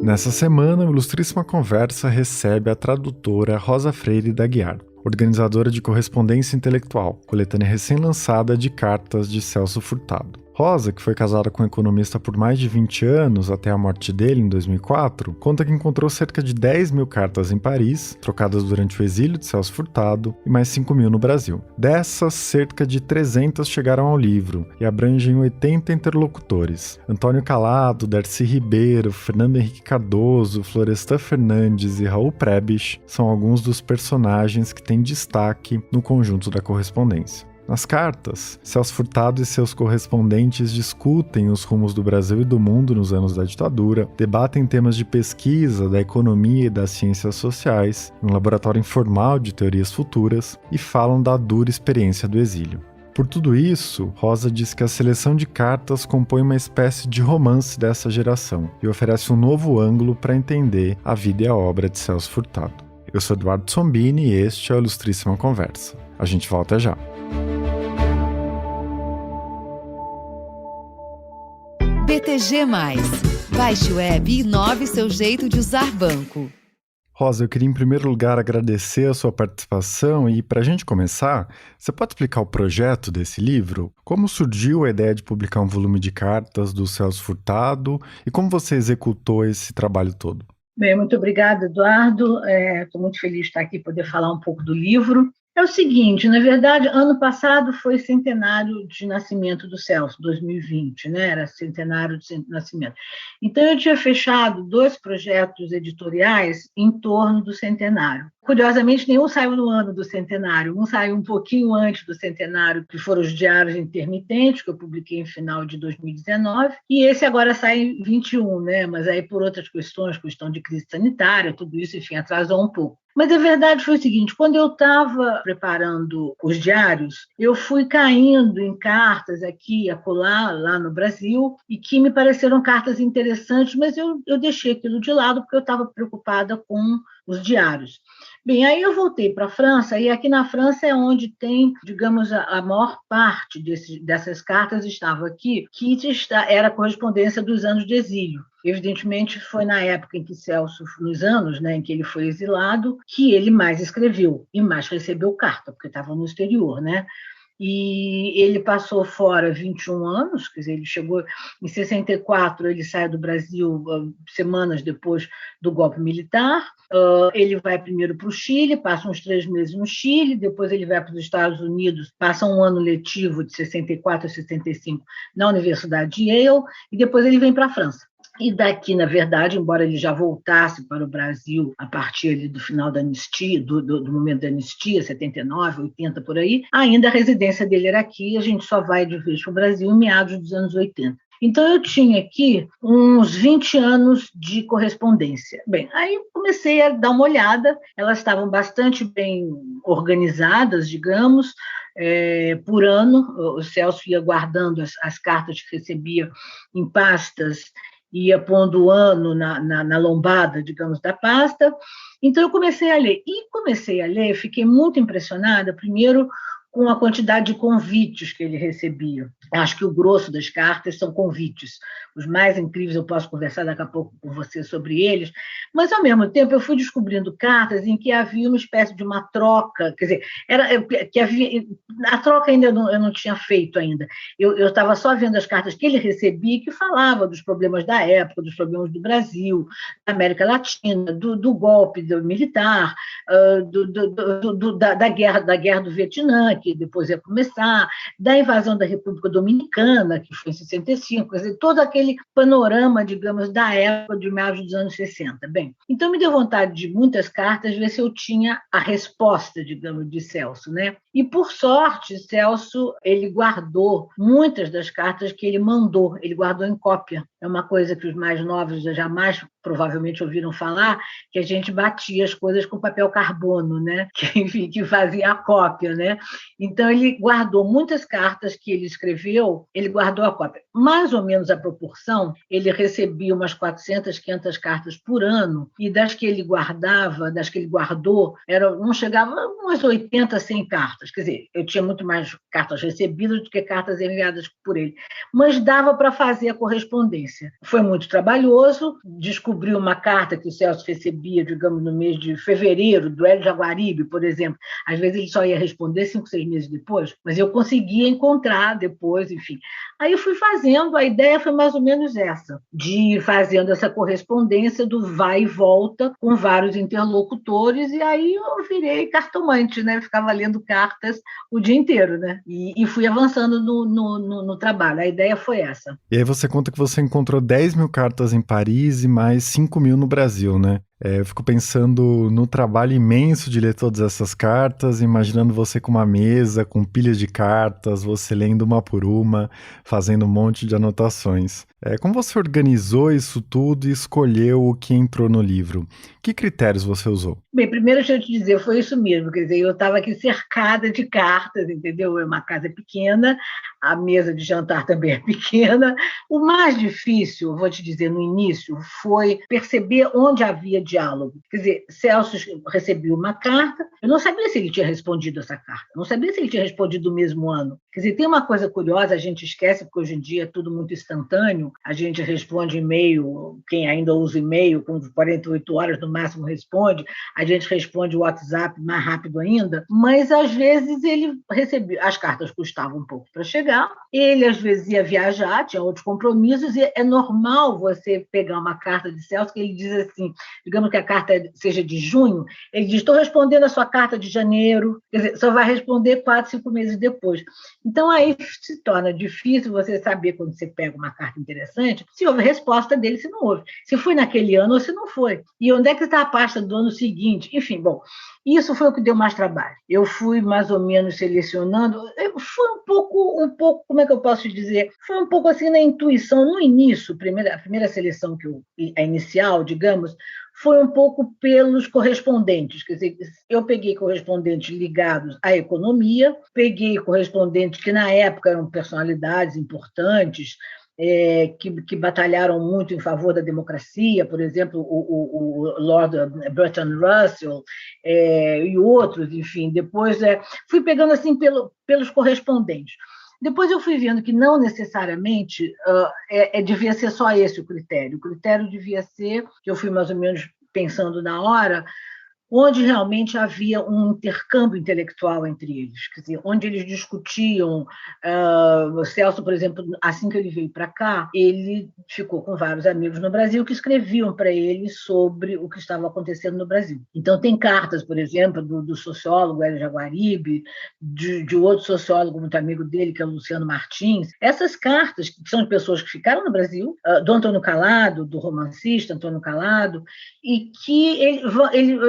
Nessa semana, o Ilustríssima Conversa recebe a tradutora Rosa Freire da Guiar, organizadora de Correspondência Intelectual, coletânea recém-lançada de cartas de Celso Furtado. Rosa, que foi casada com um economista por mais de 20 anos, até a morte dele em 2004, conta que encontrou cerca de 10 mil cartas em Paris, trocadas durante o exílio de Celso Furtado, e mais 5 mil no Brasil. Dessas, cerca de 300 chegaram ao livro e abrangem 80 interlocutores. Antônio Calado, Darcy Ribeiro, Fernando Henrique Cardoso, Florestan Fernandes e Raul Prebisch são alguns dos personagens que têm destaque no conjunto da correspondência. Nas cartas, Celso Furtado e seus correspondentes discutem os rumos do Brasil e do mundo nos anos da ditadura, debatem temas de pesquisa da economia e das ciências sociais, um laboratório informal de teorias futuras, e falam da dura experiência do exílio. Por tudo isso, Rosa diz que a seleção de cartas compõe uma espécie de romance dessa geração e oferece um novo ângulo para entender a vida e a obra de Celso Furtado. Eu sou Eduardo Sombini e este é o Ilustríssima Conversa. A gente volta já. BTG+. Baixe o app e inove seu jeito de usar banco. Rosa, eu queria em primeiro lugar agradecer a sua participação e, para a gente começar, você pode explicar o projeto desse livro? Como surgiu a ideia de publicar um volume de cartas do Celso Furtado e como você executou esse trabalho todo? Bem, muito obrigada, Eduardo. Estou muito feliz de estar aqui e poder falar um pouco do livro. É o seguinte, na verdade, ano passado foi centenário de nascimento do Celso, 2020, né? Era centenário de nascimento. Então, eu tinha fechado 2 projetos editoriais em torno do centenário. Curiosamente, nenhum saiu no ano do centenário, um saiu um pouquinho antes do centenário, que foram os Diários Intermitentes, que eu publiquei em final de 2019, e esse agora sai em 21, né? Mas aí por outras questões, questão de crise sanitária, tudo isso, enfim, atrasou um pouco. Mas a verdade foi o seguinte, quando eu estava preparando os diários, eu fui caindo em cartas aqui e acolá, lá no Brasil, e que me pareceram cartas interessantes, mas eu deixei aquilo de lado porque eu estava preocupada com os diários. Bem, aí eu voltei para a França, e aqui na França é onde tem, digamos, a maior parte dessas cartas estava aqui, que era a correspondência dos anos de exílio. Evidentemente, foi na época em que Celso, nos anos, né, em que ele foi exilado, que ele mais escreveu e mais recebeu carta, porque estava no exterior, né? E ele passou fora 21 anos, quer dizer, ele chegou em 64, ele sai do Brasil semanas depois do golpe militar, ele vai primeiro para o Chile, passa uns 3 meses no Chile, depois ele vai para os Estados Unidos, passa um ano letivo de 64 a 65 na Universidade de Yale, e depois ele vem para a França. E daqui, na verdade, embora ele já voltasse para o Brasil a partir ali do final da anistia, do momento da anistia, 79, 80, por aí, ainda a residência dele era aqui, a gente só vai de vez para o Brasil em meados dos anos 80. Então, eu tinha aqui uns 20 anos de correspondência. Bem, aí comecei a dar uma olhada, elas estavam bastante bem organizadas, digamos, por ano, o Celso ia guardando as cartas que recebia em pastas, ia pondo o ano na lombada, digamos, da pasta. Então, eu comecei a ler. Fiquei muito impressionada, primeiro, com a quantidade de convites que ele recebia. Acho que o grosso das cartas são convites. Os mais incríveis, eu posso conversar daqui a pouco com você sobre eles, mas, ao mesmo tempo, eu fui descobrindo cartas em que havia uma espécie de uma troca, quer dizer, a troca ainda eu não tinha feito ainda. Eu estava só vendo as cartas que ele recebia, que falava dos problemas da época, dos problemas do Brasil, da América Latina, do golpe militar, da guerra do Vietnã, que depois ia começar, da invasão da República Dominicana, que foi em 65, quer dizer, todo aquele panorama, digamos, da época de meados dos anos 60. Bem, então me deu vontade de muitas cartas ver se eu tinha a resposta, digamos, de Celso, né? E, por sorte, Celso, ele guardou muitas das cartas que ele mandou, ele guardou em cópia. É uma coisa que os mais novos jamais provavelmente ouviram falar, que a gente batia as coisas com papel carbono, né? Que, enfim, que fazia a cópia, né? Então, ele guardou muitas cartas que ele escreveu, ele guardou a cópia. Mais ou menos a proporção, ele recebia umas 400, 500 cartas por ano, e das que ele guardava, das que ele guardou, não chegava a umas 80, 100 cartas. Quer dizer, eu tinha muito mais cartas recebidas do que cartas enviadas por ele. Mas dava para fazer a correspondência. Foi muito trabalhoso, descobri uma carta que o Celso recebia, digamos, no mês de fevereiro, do Hélio Jaguaribe, por exemplo. Às vezes ele só ia responder 5, 6 meses depois, mas eu conseguia encontrar depois, enfim. Aí eu fui fazendo, a ideia foi mais ou menos essa, de ir fazendo essa correspondência do vai e volta com vários interlocutores, e aí eu virei cartomante, né? Ficava lendo cartas o dia inteiro, né? E fui avançando no trabalho. A ideia foi essa. E aí você conta que você encontrou 10 mil cartas em Paris e mais 5 mil no Brasil, né? Eu fico pensando no trabalho imenso de ler todas essas cartas, imaginando você com uma mesa, com pilhas de cartas, você lendo uma por uma, fazendo um monte de anotações. Como você organizou isso tudo e escolheu o que entrou no livro? Que critérios você usou? Bem, primeiro deixa eu te dizer, foi isso mesmo, quer dizer, eu estava aqui cercada de cartas, entendeu? É uma casa pequena, a mesa de jantar também é pequena. O mais difícil, vou te dizer, no início, foi perceber onde havia diálogo. Quer dizer, Celso recebeu uma carta, eu não sabia se ele tinha respondido essa carta, não sabia se ele tinha respondido no mesmo ano. Quer dizer, tem uma coisa curiosa, a gente esquece, porque hoje em dia é tudo muito instantâneo, a gente responde e-mail, quem ainda usa e-mail, com 48 horas no máximo responde, a gente responde o WhatsApp mais rápido ainda, mas às vezes ele recebia, as cartas custavam um pouco para chegar, ele às vezes ia viajar, tinha outros compromissos, e é normal você pegar uma carta de Celso que ele diz assim, digamos que a carta seja de junho, ele diz, estou respondendo a sua carta de janeiro, quer dizer, só vai responder 4, 5 meses depois. Então aí se torna difícil você saber, quando você pega uma carta interessante, se houve resposta dele, se não houve, se foi naquele ano ou se não foi, e onde é que está a pasta do ano seguinte, enfim, bom, isso foi o que deu mais trabalho. Eu fui mais ou menos selecionando, foi um pouco, como é que eu posso dizer? Foi um pouco assim na intuição, no início, a primeira seleção a inicial, digamos, foi um pouco pelos correspondentes, quer dizer, eu peguei correspondentes ligados à economia, peguei correspondentes que na época eram personalidades importantes, que batalharam muito em favor da democracia, por exemplo, o Lord Bertrand Russell e outros, enfim. Depois fui pegando assim pelos correspondentes. Depois eu fui vendo que não necessariamente devia ser só esse o critério. O critério devia ser, que eu fui mais ou menos pensando na hora, onde realmente havia um intercâmbio intelectual entre eles, quer dizer, onde eles discutiam. O Celso, por exemplo, assim que ele veio para cá, ele ficou com vários amigos no Brasil que escreviam para ele sobre o que estava acontecendo no Brasil. Então, tem cartas, por exemplo, do sociólogo Hélio Jaguaribe, de outro sociólogo muito amigo dele, que é o Luciano Martins. Essas cartas, que são de pessoas que ficaram no Brasil, do Antônio Calado, do romancista Antônio Calado, e que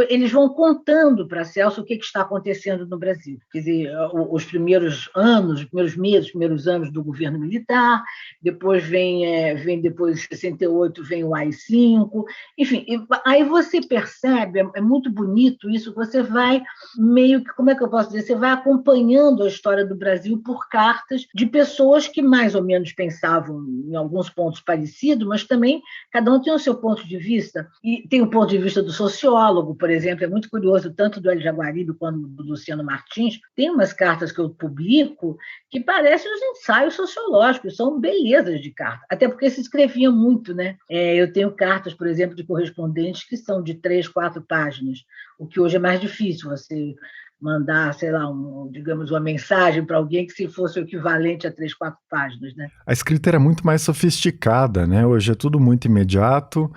eles vão contando para Celso o que está acontecendo no Brasil. Quer dizer, os primeiros anos, os primeiros meses, os primeiros anos do governo militar, depois vem depois, em 68, vem o AI-5, enfim, aí você percebe, é muito bonito isso, você vai meio que, como é que eu posso dizer, você vai acompanhando a história do Brasil por cartas de pessoas que mais ou menos pensavam em alguns pontos parecidos, mas também cada um tem o seu ponto de vista, e tem o ponto de vista do sociólogo, por exemplo, é muito curioso, tanto do Hélio Jaguaribe quanto do Luciano Martins, tem umas cartas que eu publico que parecem os ensaios sociológicos, são belezas de carta, até porque se escrevia muito, né? Eu tenho cartas, por exemplo, de correspondentes que são de 3, 4 páginas, o que hoje é mais difícil, você mandar, sei lá, digamos, uma mensagem para alguém que se fosse o equivalente a 3, 4 páginas, né? A escrita era muito mais sofisticada, né? Hoje é tudo muito imediato.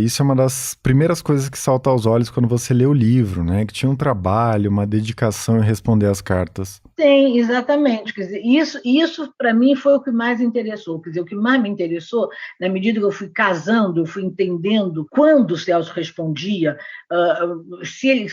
Isso é uma das primeiras coisas que salta aos olhos quando você lê o livro, né? Que tinha um trabalho, uma dedicação em responder as cartas. Tem, exatamente. Quer dizer, isso para mim foi o que mais interessou. Quer dizer, o que mais me interessou, na medida que eu fui casando, eu fui entendendo quando o Celso respondia,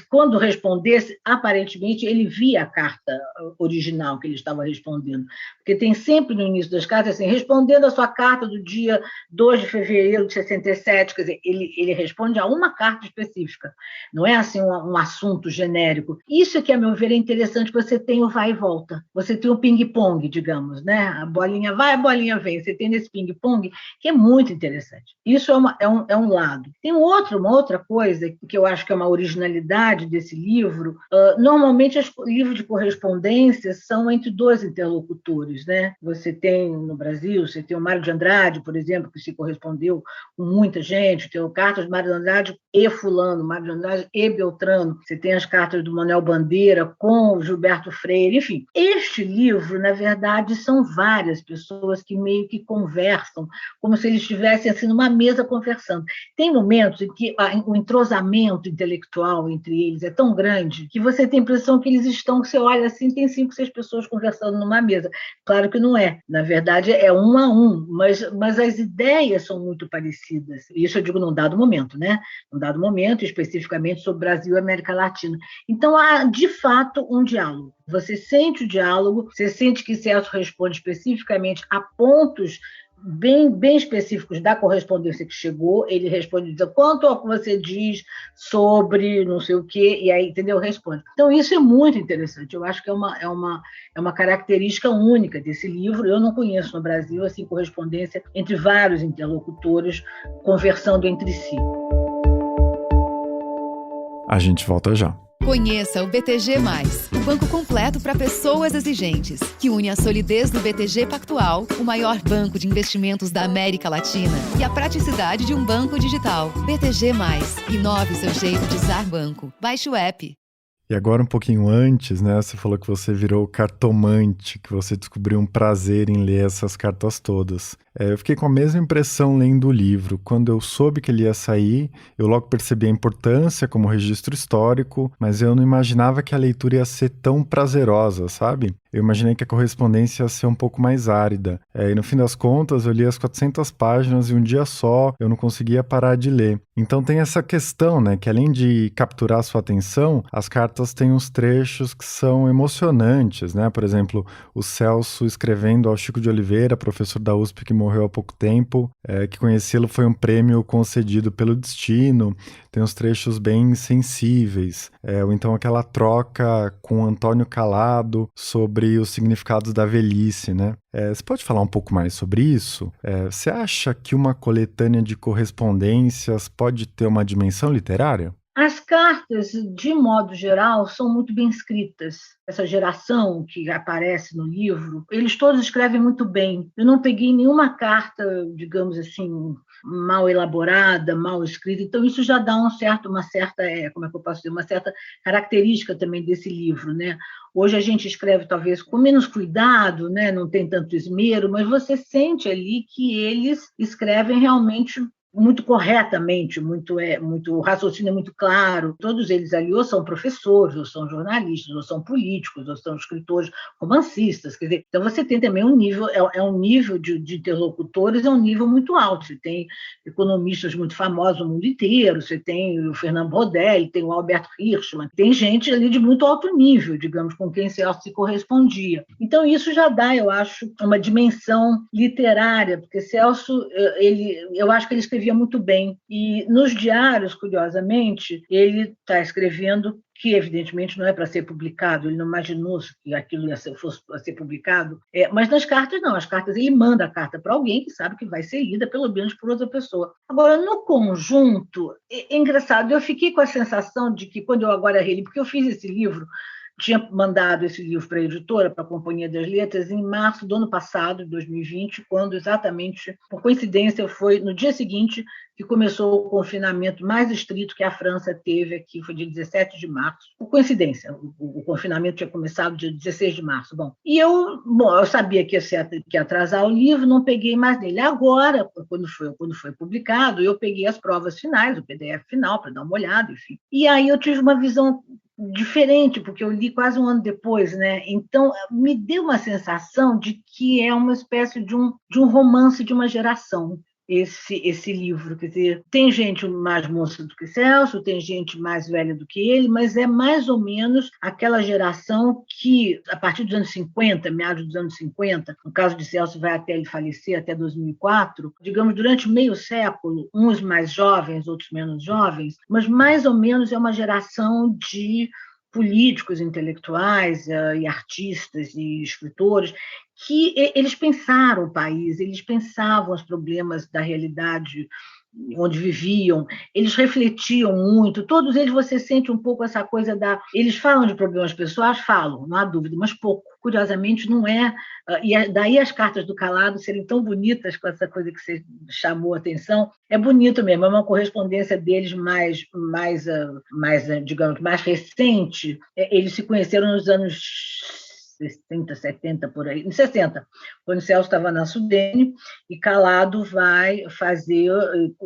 quando respondesse, aparentemente ele via a carta original que ele estava respondendo. Porque tem sempre no início das cartas assim, respondendo a sua carta do dia 2 de fevereiro de 67, quer dizer, ele responde a uma carta específica, não é assim um assunto genérico. Isso que, a meu ver, é interessante, que você tem o vai e volta. Você tem um ping-pong, digamos, né? A bolinha vai, a bolinha vem. Você tem esse ping-pong que é muito interessante. Isso é um lado. Tem uma outra coisa que eu acho que é uma originalidade desse livro. Normalmente, os livros de correspondência são entre dois interlocutores, né? Você tem, no Brasil, você tem o Mário de Andrade, por exemplo, que se correspondeu com muita gente, tem o cartas de Mário de Andrade e fulano, Mário de Andrade e Beltrano, você tem as cartas do Manuel Bandeira com o Gilberto Freire, enfim. Este livro, na verdade, são várias pessoas que meio que conversam, como se eles estivessem assim numa mesa conversando. Tem momentos em que o entrosamento intelectual entre eles é tão grande que você tem a impressão que eles estão, você olha assim, tem 5, 6 pessoas conversando numa mesa. Claro que não é. Na verdade, é um a um, mas as ideias são muito parecidas. Isso eu digo num dado momento, né? Num dado momento, especificamente sobre o Brasil e América Latina. Então, há, de fato, um diálogo. Você sente o diálogo, você sente que Celso responde especificamente a pontos bem específicos da correspondência que chegou. Ele responde dizendo quanto ao que você diz sobre não sei o quê, e aí, entendeu? Responde. Então, isso é muito interessante. Eu acho que é uma característica única desse livro. Eu não conheço no Brasil assim correspondência entre vários interlocutores conversando entre si. A gente volta já. Conheça o BTG+, o banco completo para pessoas exigentes, que une a solidez do BTG Pactual, o maior banco de investimentos da América Latina, e a praticidade de um banco digital. BTG+, inove o seu jeito de usar banco. Baixe o app. E agora um pouquinho antes, né, você falou que você virou cartomante, que você descobriu um prazer em ler essas cartas todas. Eu fiquei com a mesma impressão lendo o livro. Quando eu soube que ele ia sair, eu logo percebi a importância como registro histórico, mas eu não imaginava que a leitura ia ser tão prazerosa, sabe? Eu imaginei que a correspondência ia ser um pouco mais árida. E no fim das contas, eu li as 400 páginas em um dia só, eu não conseguia parar de ler. Então tem essa questão, né, que além de capturar a sua atenção, as cartas têm uns trechos que são emocionantes, né? Por exemplo, o Celso escrevendo ao Chico de Oliveira, professor da USP que morreu há pouco tempo, que conhecê-lo foi um prêmio concedido pelo destino. Tem uns trechos bem sensíveis. Ou então aquela troca com Antônio Calado sobre os significados da velhice, né? Você pode falar um pouco mais sobre isso? Você acha que uma coletânea de correspondências pode ter uma dimensão literária? As cartas, de modo geral, são muito bem escritas. Essa geração que aparece no livro, eles todos escrevem muito bem. Eu não peguei nenhuma carta, digamos assim, mal elaborada, mal escrita. Então, isso já dá uma certa, como é que eu posso dizer, uma certa característica também desse livro, né? Hoje a gente escreve talvez com menos cuidado, né? Não tem tanto esmero, mas você sente ali que eles escrevem realmente muito corretamente, o raciocínio é muito claro. Todos eles ali ou são professores, ou são jornalistas, ou são políticos, ou são escritores, romancistas. Quer dizer, então você tem também um nível, um nível de interlocutores, é um nível muito alto. Você tem economistas muito famosos no mundo inteiro, você tem o Fernando Rodelli, tem o Albert Hirschman, tem gente ali de muito alto nível, digamos, com quem Celso se correspondia. Então isso já dá, eu acho, uma dimensão literária, porque Celso, eu acho que ele escrevia muito bem. E nos diários, curiosamente, ele está escrevendo que, evidentemente, não é para ser publicado, ele não imaginou que aquilo fosse para ser publicado, mas nas cartas, não. As cartas, ele manda a carta para alguém que sabe que vai ser lida, pelo menos por outra pessoa. Agora, no conjunto, é engraçado, eu fiquei com a sensação de que, quando eu agora reli, porque eu fiz esse livro, tinha mandado esse livro para a editora, para a Companhia das Letras, em março do ano passado, de 2020, quando exatamente, por coincidência, foi no dia seguinte que começou o confinamento mais estrito que a França teve aqui, foi dia 17 de março. Por coincidência, o confinamento tinha começado dia 16 de março. Bom, eu sabia que ia atrasar o livro, não peguei mais dele. Agora, quando foi publicado, eu peguei as provas finais, o PDF final, para dar uma olhada, enfim. E aí eu tive uma visão diferente, porque eu li quase um ano depois, né? Então, me deu uma sensação de que é uma espécie de um romance de uma geração, esse livro. Quer dizer, tem gente mais moça do que Celso, tem gente mais velha do que ele, mas é mais ou menos aquela geração que, a partir dos anos 50, meados dos anos 50, no caso de Celso vai até ele falecer, até 2004, digamos, durante meio século, uns mais jovens, outros menos jovens, mas mais ou menos é uma geração de políticos, intelectuais e artistas e escritores, que eles pensaram o país, eles pensavam os problemas da realidade onde viviam, eles refletiam muito, todos eles você sente um pouco essa coisa da... Eles falam de problemas pessoais? Falam, não há dúvida, mas pouco. Curiosamente, não é... E daí as cartas do Calado serem tão bonitas com essa coisa que você chamou a atenção. É bonito mesmo, é uma correspondência deles digamos, mais recente. Eles se conheceram nos anos 60, 70, por aí, em 60, quando o Celso estava na Sudene, e Calado vai fazer,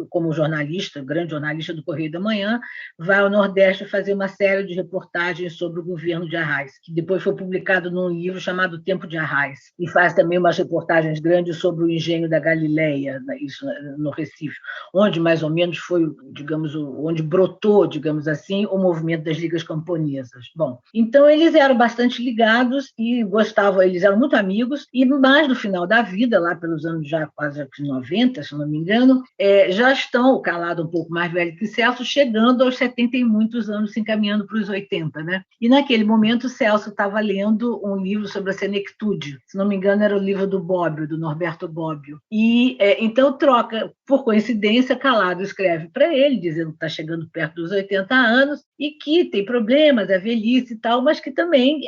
como jornalista, grande jornalista do Correio da Manhã, vai ao Nordeste fazer uma série de reportagens sobre o governo de Arraes, que depois foi publicado num livro chamado Tempo de Arraes, e faz também umas reportagens grandes sobre o engenho da Galileia, isso no Recife, onde mais ou menos foi, digamos, onde brotou, digamos assim, o movimento das ligas camponesas. Bom, então eles eram bastante ligados e gostavam, eles eram muito amigos, e mais no final da vida, lá pelos anos já quase 90, se não me engano, já estão, o Calado um pouco mais velho que Celso, chegando aos 70 e muitos anos, se encaminhando para os 80, né? E naquele momento o Celso estava lendo um livro sobre a senectude, se não me engano era o livro do Bobbio, do Norberto Bobbio, e então troca, por coincidência, Calado escreve para ele, dizendo que está chegando perto dos 80 anos, e que tem problemas, é velhice e tal, mas que também,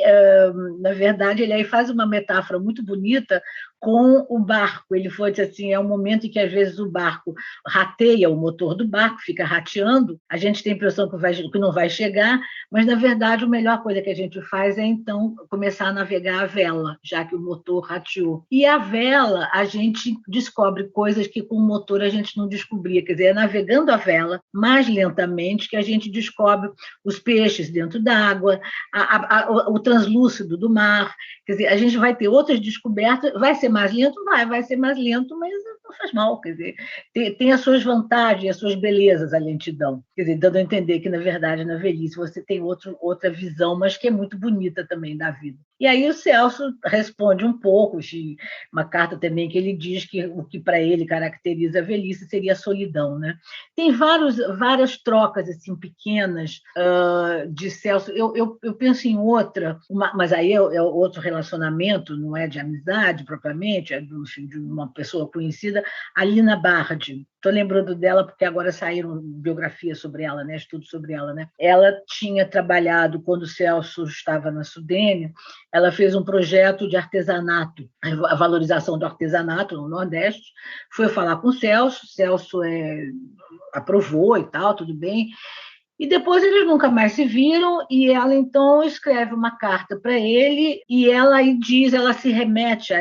na verdade, ele aí faz uma metáfora muito bonita com o barco. Ele foi assim, é um momento em que às vezes o barco rateia, o motor do barco fica rateando, a gente tem a impressão que não vai chegar, mas na verdade a melhor coisa que a gente faz é então começar a navegar a vela, já que o motor rateou. E a vela a gente descobre coisas que com o motor a gente não descobria, quer dizer, é navegando a vela mais lentamente que a gente descobre os peixes dentro d'água, o translúcido do mar, quer dizer, a gente vai ter outras descobertas, vai ser mais lento? Vai ser mais lento, mas não faz mal, quer dizer, tem as suas vantagens, as suas belezas a lentidão, quer dizer, dando a entender que, na verdade, na velhice você tem outra visão, mas que é muito bonita também da vida. E aí o Celso responde um pouco, uma carta também que ele diz que o que para ele caracteriza a velhice seria a solidão, né? Tem várias trocas assim pequenas de Celso. Eu penso em outra, mas aí é outro relacionamento, não é de amizade propriamente, é de uma pessoa conhecida, a Lina Bardi. Estou lembrando dela porque agora saíram biografias sobre ela, né? Estudos sobre ela, né? Ela tinha trabalhado quando o Celso estava na Sudene, ela fez um projeto de artesanato, a valorização do artesanato no Nordeste, foi falar com o Celso aprovou e tal, tudo bem. E depois eles nunca mais se viram, e ela então escreve uma carta para ele, e ela aí diz, ela remete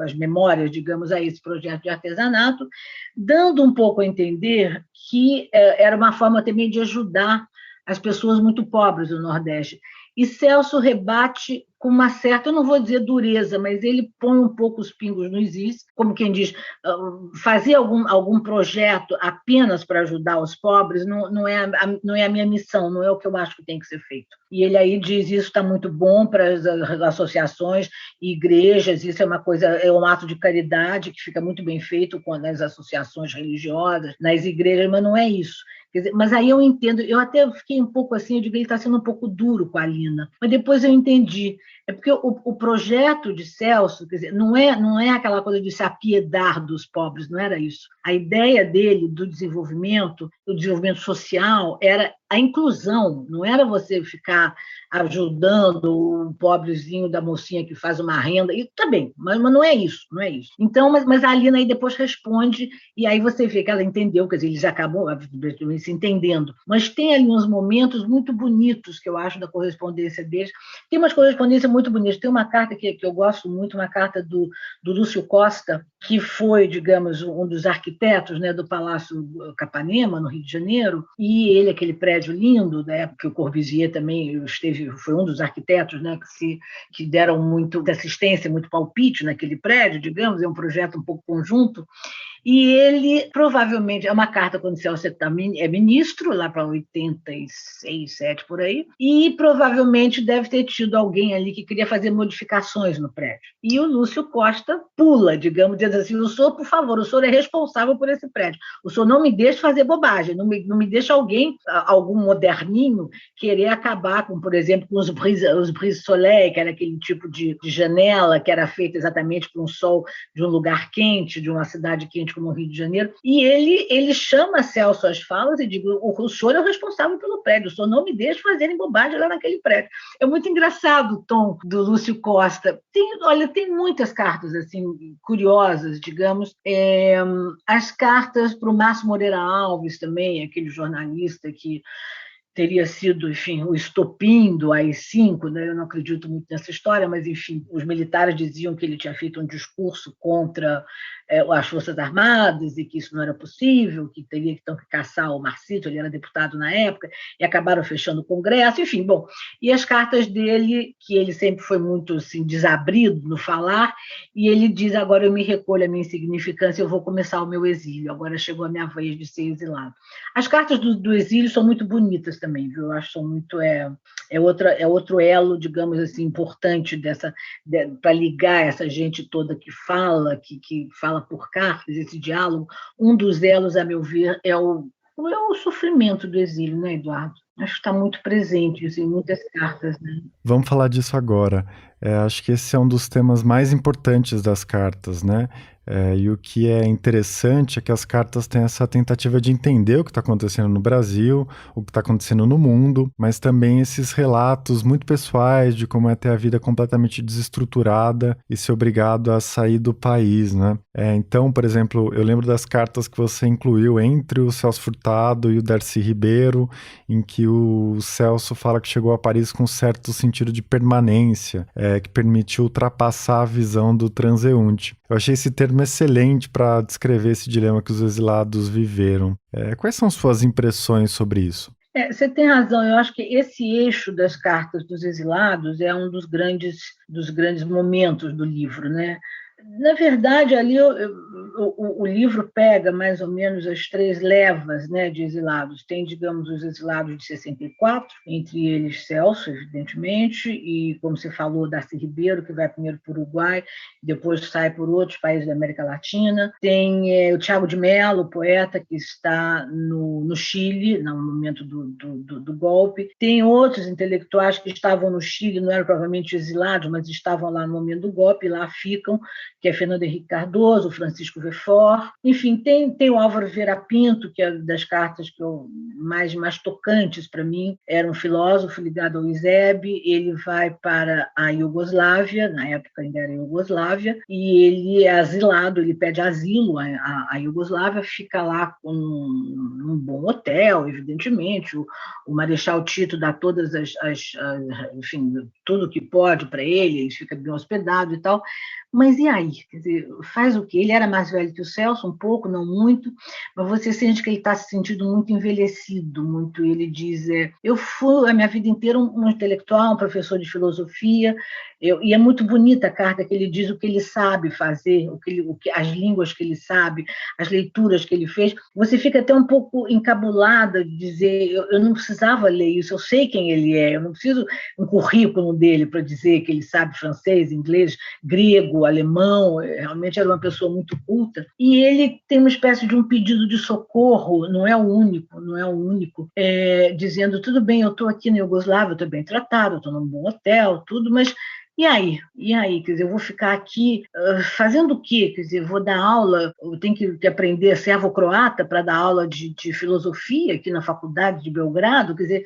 as memórias, digamos, a esse projeto de artesanato, dando um pouco a entender que era uma forma também de ajudar as pessoas muito pobres do Nordeste. E Celso rebate com uma certa, eu não vou dizer dureza, mas ele põe um pouco os pingos nos is, como quem diz, fazer algum projeto apenas para ajudar os pobres não é a minha missão, não é o que eu acho que tem que ser feito. E ele aí diz, isso está muito bom para as associações e igrejas, isso é um ato de caridade que fica muito bem feito nas associações religiosas, nas igrejas, mas não é isso. Quer dizer, mas aí eu entendo, eu até fiquei um pouco assim, eu digo, ele está sendo um pouco duro com a Lina, mas depois eu entendi, é porque o projeto de Celso, quer dizer, não é aquela coisa de se apiedar dos pobres, não era isso. A ideia dele do desenvolvimento, o desenvolvimento social, era a inclusão, não era você ficar ajudando o pobrezinho da mocinha que faz uma renda, e tá bem, mas não é isso, não é isso. Então, mas a Alina aí depois responde, e aí você vê que ela entendeu, quer dizer, eles acabam se entendendo, mas tem ali uns momentos muito bonitos que eu acho da correspondência deles. Tem umas correspondências muito bonitas, tem uma carta que eu gosto muito, uma carta do Lúcio Costa, que foi, digamos, um dos arquitetos, né, do Palácio Capanema, no Rio de Janeiro, e ele, aquele prédio lindo, né, que o Corbusier também foi um dos arquitetos, né, que deram muito assistência, muito palpite naquele prédio, digamos, é um projeto um pouco conjunto. e ele provavelmente, é uma carta quando o Celso é ministro, lá para 86, 7 por aí, e provavelmente deve ter tido alguém ali que queria fazer modificações no prédio. E o Lúcio Costa pula, digamos, dizendo assim, o senhor, por favor, o senhor é responsável por esse prédio, o senhor não me deixa fazer bobagem, não me deixa algum moderninho, querer acabar com, por exemplo, com os brise-soleil, que era aquele tipo de janela que era feita exatamente para um sol de um lugar quente, de uma cidade quente como o Rio de Janeiro, e ele chama Celso às falas e diz, o senhor é o responsável pelo prédio, o senhor não me deixa fazerem bobagem lá naquele prédio. É muito engraçado o tom do Lúcio Costa. Tem muitas cartas assim curiosas, digamos. As cartas para o Márcio Moreira Alves também, aquele jornalista que teria sido, enfim, o estopim do AI-5, né? Eu não acredito muito nessa história, mas, enfim, os militares diziam que ele tinha feito um discurso contra as Forças Armadas e que isso não era possível, que teria então que caçar o Marcito, ele era deputado na época, e acabaram fechando o Congresso, enfim, bom. E as cartas dele, que ele sempre foi muito assim, desabrido no falar, e ele diz, agora eu me recolho a minha insignificância, eu vou começar o meu exílio, agora chegou a minha vez de ser exilado. As cartas do exílio são muito bonitas também, viu? Eu acho que são muito outro elo, digamos assim, importante para ligar essa gente toda que fala por cartas, esse diálogo. Um dos elos, a meu ver, é o sofrimento do exílio, né, Eduardo? Acho que está muito presente isso, em muitas cartas, né? Vamos falar disso agora. Acho que esse é um dos temas mais importantes das cartas, né? E o que é interessante é que as cartas têm essa tentativa de entender o que está acontecendo no Brasil, o que está acontecendo no mundo, mas também esses relatos muito pessoais de como é ter a vida completamente desestruturada e ser obrigado a sair do país, né? Então, por exemplo, eu lembro das cartas que você incluiu entre o Celso Furtado e o Darcy Ribeiro, em que o Celso fala que chegou a Paris com um certo sentido de permanência, que permitiu ultrapassar a visão do transeunte. Eu achei esse termo excelente para descrever esse dilema que os exilados viveram. Quais são suas impressões sobre isso? Você tem razão, eu acho que esse eixo das cartas dos exilados é um dos grandes momentos do livro, né? Na verdade, ali o livro pega mais ou menos as 3 levas, né, de exilados. Tem, digamos, os exilados de 64, entre eles Celso, evidentemente, e, como você falou, Darcy Ribeiro, que vai primeiro para o Uruguai, depois sai por outros países da América Latina. Tem o Thiago de Mello, poeta, que está no Chile, no momento do golpe. Tem outros intelectuais que estavam no Chile, não eram provavelmente exilados, mas estavam lá no momento do golpe, e lá ficam, que é Fernando Henrique Cardoso, Francisco Verfort, enfim, tem o Álvaro Vieira Pinto, que é das cartas que mais tocantes para mim, era um filósofo ligado ao ISEB, ele vai para a Iugoslávia, na época ainda era Iugoslávia, e ele é asilado, ele pede asilo à Iugoslávia, fica lá com um bom hotel, evidentemente, o Marechal Tito dá todas enfim, tudo que pode para ele fica bem hospedado e tal. Mas e aí? Quer dizer, faz o quê? Ele era mais velho que o Celso, um pouco, não muito, mas você sente que ele está se sentindo muito envelhecido, muito. Ele diz, eu fui a minha vida inteira um intelectual, um professor de filosofia, e é muito bonita a carta que ele diz o que ele sabe fazer, as línguas que ele sabe, as leituras que ele fez. Você fica até um pouco encabulada de dizer, eu não precisava ler isso, eu sei quem ele é, eu não preciso um currículo dele para dizer que ele sabe francês, inglês, grego, alemão, realmente era uma pessoa muito culta, e ele tem uma espécie de um pedido de socorro, não é o único, dizendo, tudo bem, eu estou aqui na Iugoslávia, eu estou bem tratado, eu estou num bom hotel, tudo, mas e aí? Quer dizer, eu vou ficar aqui fazendo o quê? Quer dizer, vou dar aula, eu tenho que aprender servo-croata para dar aula de filosofia aqui na faculdade de Belgrado, quer dizer,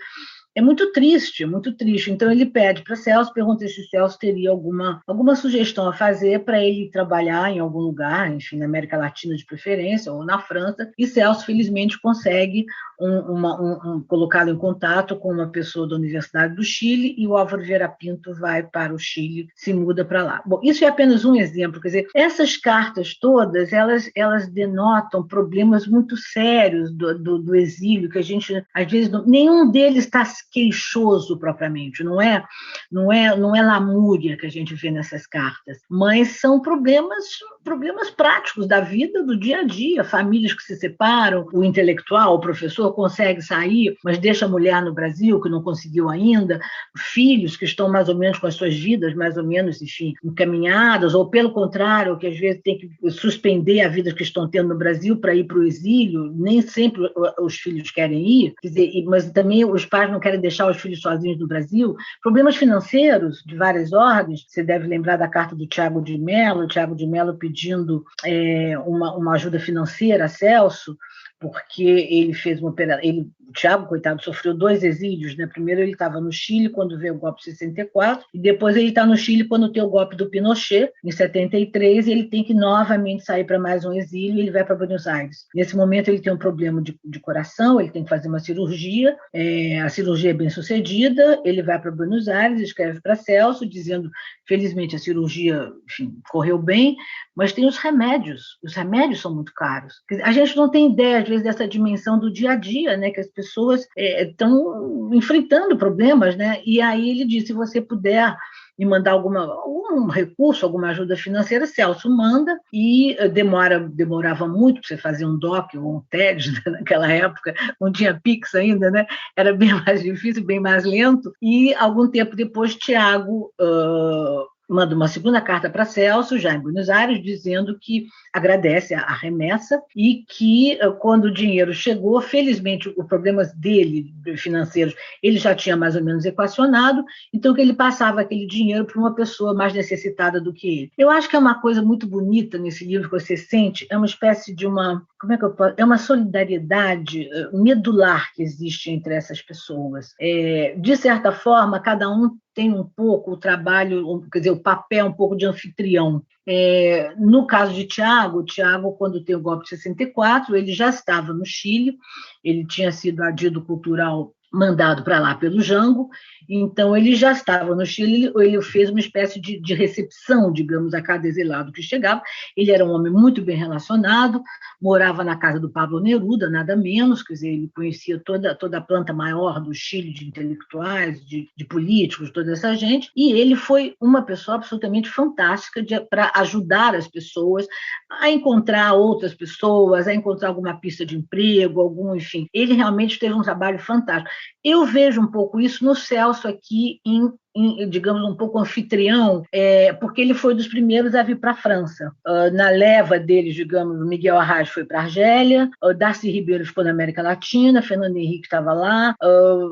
é muito triste, é muito triste. Então ele pede para Celso, pergunta se Celso teria alguma sugestão a fazer para ele trabalhar em algum lugar, enfim, na América Latina de preferência, ou na França, e Celso felizmente consegue colocá-lo em contato com uma pessoa da Universidade do Chile, e o Álvaro Vieira Pinto vai para o Chile, se muda para lá. Bom, isso é apenas um exemplo, quer dizer, essas cartas todas, elas denotam problemas muito sérios do exílio, que a gente, às vezes, nenhum deles está queixoso propriamente, não é lamúria que a gente vê nessas cartas, mas são problemas problemas práticos da vida, do dia a dia, famílias que se separam, o intelectual, o professor consegue sair, mas deixa a mulher no Brasil, que não conseguiu ainda, filhos que estão mais ou menos com as suas vidas, mais ou menos, enfim, encaminhadas, ou pelo contrário, que às vezes tem que suspender a vida que estão tendo no Brasil para ir para o exílio, nem sempre os filhos querem ir, quer dizer, mas também os pais não querem deixar os filhos sozinhos no Brasil, problemas financeiros de várias ordens, você deve lembrar da carta do Tiago de Mello pedindo uma ajuda financeira a Celso, porque ele fez uma operação. O Tiago, coitado, sofreu 2 exílios, né? Primeiro ele estava no Chile quando veio o golpe de 64, e depois ele está no Chile quando tem o golpe do Pinochet, em 73, e ele tem que novamente sair para mais um exílio, e ele vai para Buenos Aires. Nesse momento ele tem um problema de coração, ele tem que fazer uma cirurgia, a cirurgia é bem sucedida, ele vai para Buenos Aires, escreve para Celso, dizendo, felizmente a cirurgia, enfim, correu bem, mas tem os remédios são muito caros. A gente não tem ideia, às vezes, dessa dimensão do dia a dia, né, que as pessoas estão enfrentando problemas, né? E aí ele disse, se você puder me mandar algum recurso, alguma ajuda financeira, Celso manda, e demorava muito para você fazer um DOC ou um TED, né? Naquela época não tinha Pix ainda, né? Era bem mais difícil, bem mais lento, e algum tempo depois Tiago manda uma segunda carta para Celso, já em Buenos Aires, dizendo que agradece a remessa e que, quando o dinheiro chegou, felizmente, os problemas dele, financeiros, ele já tinha mais ou menos equacionado, então que ele passava aquele dinheiro para uma pessoa mais necessitada do que ele. Eu acho que é uma coisa muito bonita nesse livro que você sente, é uma espécie de é uma solidariedade medular que existe entre essas pessoas. De certa forma, cada um tem um pouco o trabalho, quer dizer, o papel um pouco de anfitrião. No caso de Tiago, quando tem o golpe de 64, ele já estava no Chile, ele tinha sido adido cultural mandado para lá pelo Jango, então ele já estava no Chile, ele fez uma espécie de recepção, digamos, a cada exilado que chegava. Ele era um homem muito bem relacionado, morava na casa do Pablo Neruda, nada menos, quer dizer, ele conhecia toda a planta maior do Chile, de intelectuais, de políticos, toda essa gente, e ele foi uma pessoa absolutamente fantástica para ajudar as pessoas a encontrar outras pessoas, a encontrar alguma pista de emprego, enfim. Ele realmente teve um trabalho fantástico. Eu vejo um pouco isso no Celso aqui digamos, um pouco anfitrião, porque ele foi dos primeiros a vir para a França. Na leva deles, digamos, Miguel Arraes foi para a Argélia, Darcy Ribeiro ficou na América Latina, Fernando Henrique estava lá,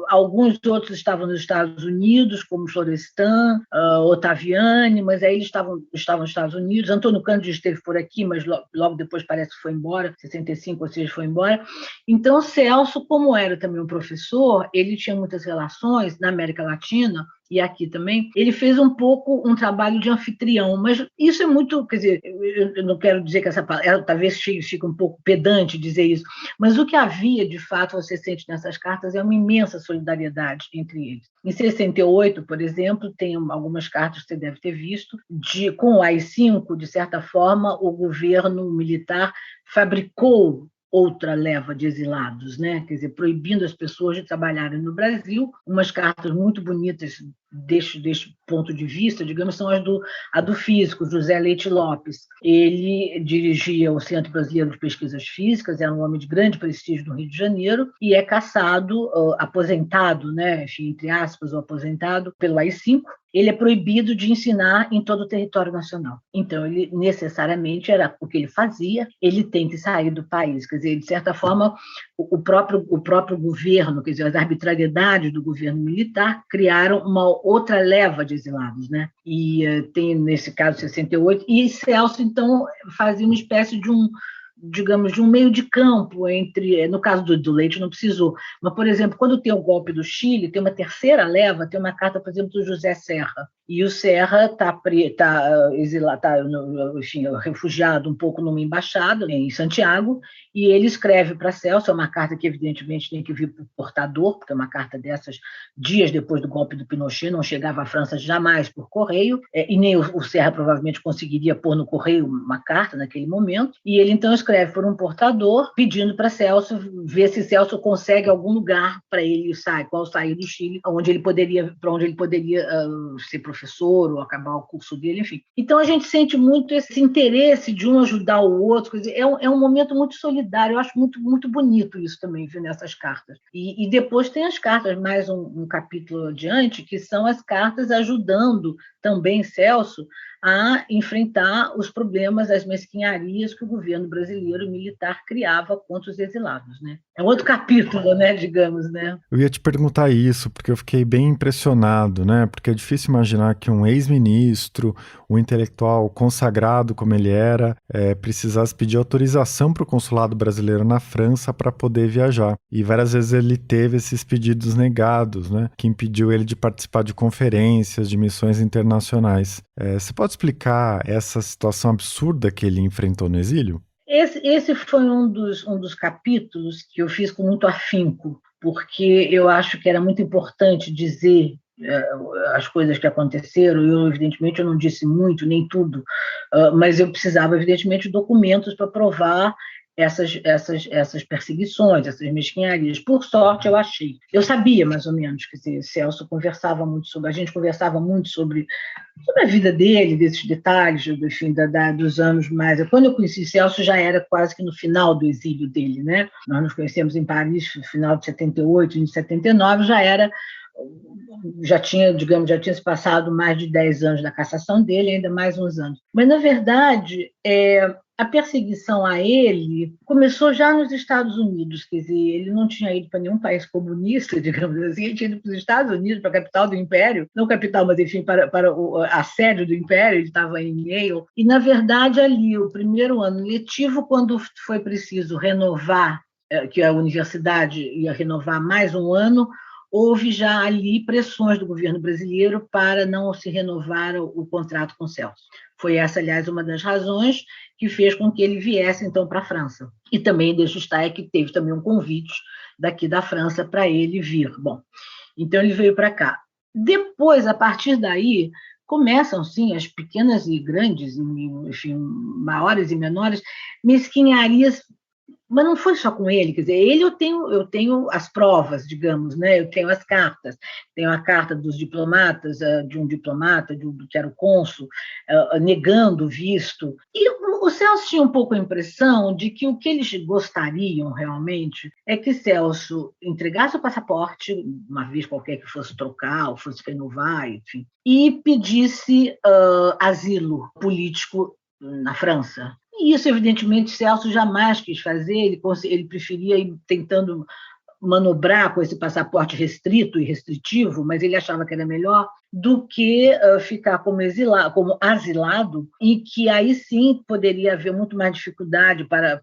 alguns outros estavam nos Estados Unidos, como Florestan, Ottaviani, mas aí eles estavam nos Estados Unidos. Antônio Cândido esteve por aqui, mas logo depois parece que foi embora, 65 ou seja, foi embora. Então, Celso, como era também um professor, ele tinha muitas relações na América Latina, e aqui também, ele fez um pouco um trabalho de anfitrião, mas isso é muito, quer dizer, eu não quero dizer que essa palavra, talvez fique um pouco pedante dizer isso, mas o que havia, de fato, você sente nessas cartas, é uma imensa solidariedade entre eles. Em 68, por exemplo, tem algumas cartas que você deve ter visto, com o AI-5, de certa forma, o governo militar fabricou outra leva de exilados, né? Quer dizer, proibindo as pessoas de trabalharem no Brasil. Umas cartas muito bonitas deste ponto de vista, digamos, são a do físico, José Leite Lopes. Ele dirigia o Centro Brasileiro de Pesquisas Físicas, era um homem de grande prestígio no Rio de Janeiro, e é cassado, aposentado, né? Enfim, entre aspas, o aposentado pelo AI-5. Ele é proibido de ensinar em todo o território nacional. Então, ele necessariamente era o que ele fazia, ele tem que sair do país. Quer dizer, de certa forma, o próprio governo, quer dizer, as arbitrariedades do governo militar criaram uma outra leva de exilados, né? E tem, nesse caso, 68, e Celso, então, fazia uma espécie de digamos, de um meio de campo entre, no caso do Leite não precisou, mas, por exemplo, quando tem o golpe do Chile, tem uma terceira leva, tem uma carta, por exemplo, do José Serra, e o Serra está exilado, enfim, refugiado um pouco numa embaixada em Santiago, e ele escreve para Celso, é uma carta que evidentemente tem que vir para o portador, porque é uma carta dessas dias depois do golpe do Pinochet, não chegava à França jamais por correio, e nem o Serra provavelmente conseguiria pôr no correio uma carta naquele momento, e ele então escreve por um portador, pedindo para Celso ver se Celso consegue algum lugar para ele sair do Chile, para onde ele poderia ser professor professor ou acabar o curso dele, enfim. Então a gente sente muito esse interesse de um ajudar o outro, quer dizer, é um momento muito solidário, eu acho muito, muito bonito isso também, viu, nessas cartas. E depois tem as cartas, mais um capítulo adiante, que são as cartas ajudando também Celso a enfrentar os problemas, as mesquinharias que o governo brasileiro militar criava contra os exilados, né? É outro capítulo, né, digamos, né? Eu ia te perguntar isso, porque eu fiquei bem impressionado, né? Porque é difícil imaginar que um ex-ministro, um intelectual consagrado como ele era, precisasse pedir autorização para o consulado brasileiro na França para poder viajar. E várias vezes ele teve esses pedidos negados, né? Que impediu ele de participar de conferências, de missões internacionais. Você pode explicar essa situação absurda que ele enfrentou no exílio? Esse foi um dos capítulos que eu fiz com muito afinco, porque eu acho que era muito importante dizer as coisas que aconteceram. Eu, evidentemente, eu não disse muito, nem tudo, mas eu precisava, evidentemente, de documentos para provar essas perseguições, essas mesquinharias. Por sorte, eu achei. Eu sabia, mais ou menos, quer dizer, Celso conversava muito sobre, a gente conversava muito sobre a vida dele, desses detalhes, enfim, dos anos mais. Quando eu conheci Celso, já era quase que no final do exílio dele, né? Nós nos conhecemos em Paris, no final de 78, em 79, já tinha se passado mais de 10 anos da cassação dele, ainda mais uns anos. Mas, na verdade, a perseguição a ele começou já nos Estados Unidos, quer dizer, ele não tinha ido para nenhum país comunista, digamos assim, ele tinha ido para os Estados Unidos, para a capital do Império, não capital, mas enfim, para a sede do Império, ele estava em Yale, e na verdade ali, o primeiro ano letivo, quando foi preciso renovar, que a universidade ia renovar mais um ano, houve já ali pressões do governo brasileiro para não se renovar o contrato com o Celso. Foi essa, aliás, uma das razões que fez com que ele viesse, então, para a França. E também, deixa eu estar, que teve também um convite daqui da França para ele vir. Bom, então ele veio para cá. Depois, a partir daí, começam, sim, as pequenas e grandes, enfim, maiores e menores, mesquinharias. Mas não foi só com ele, quer dizer, eu tenho as provas, digamos, né? Eu tenho as cartas, tenho a carta dos diplomatas, de um diplomata, que era o cônsul, negando o visto. E o Celso tinha um pouco a impressão de que o que eles gostariam realmente é que Celso entregasse o passaporte, uma vez qualquer que fosse trocar, ou fosse renovar, enfim, e pedisse asilo político na França. E isso, evidentemente, Celso jamais quis fazer, ele preferia ir tentando manobrar com esse passaporte restrito e restritivo, mas ele achava que era melhor do que ficar como asilado, e que aí sim poderia haver muito mais dificuldade para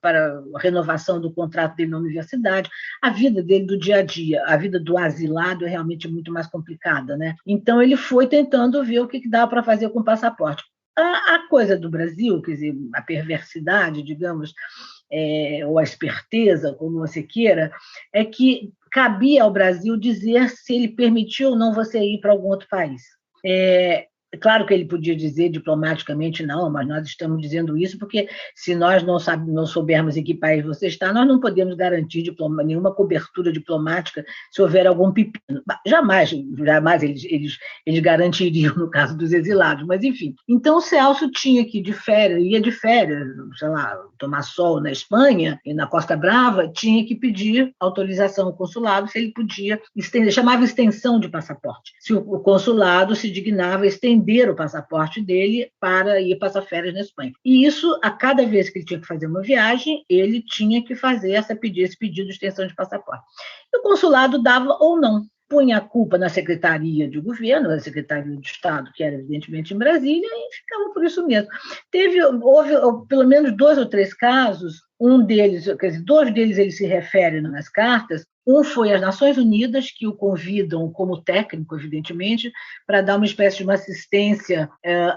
a renovação do contrato dele na universidade. A vida dele do dia a dia, a vida do asilado é realmente muito mais complicada, né? Então ele foi tentando ver o que dava para fazer com o passaporte. A coisa do Brasil, quer dizer, a perversidade, digamos, ou a esperteza, como você queira, é que cabia ao Brasil dizer se ele permitiu ou não você ir para algum outro país. Claro que ele podia dizer diplomaticamente não, mas nós estamos dizendo isso porque se nós não soubermos em que país você está, nós não podemos garantir nenhuma cobertura diplomática se houver algum pepino. Jamais eles garantiriam no caso dos exilados, mas enfim. Então o Celso tinha que ir de férias, sei lá, tomar sol na Espanha e na Costa Brava, tinha que pedir autorização ao consulado se ele podia estender, chamava extensão de passaporte. Se o consulado se dignava a estender o passaporte dele para ir passar férias na Espanha. E isso, a cada vez que ele tinha que fazer uma viagem, ele tinha que fazer esse pedido de extensão de passaporte. E o consulado dava ou não. Punha a culpa na Secretaria de Governo, na Secretaria de Estado, que era evidentemente em Brasília, e ficava por isso mesmo. Houve pelo menos 2 ou 3 casos, um deles, quer dizer, 2 deles ele se refere nas cartas. Um foi as Nações Unidas, que o convidam como técnico, evidentemente, para dar uma espécie de uma assistência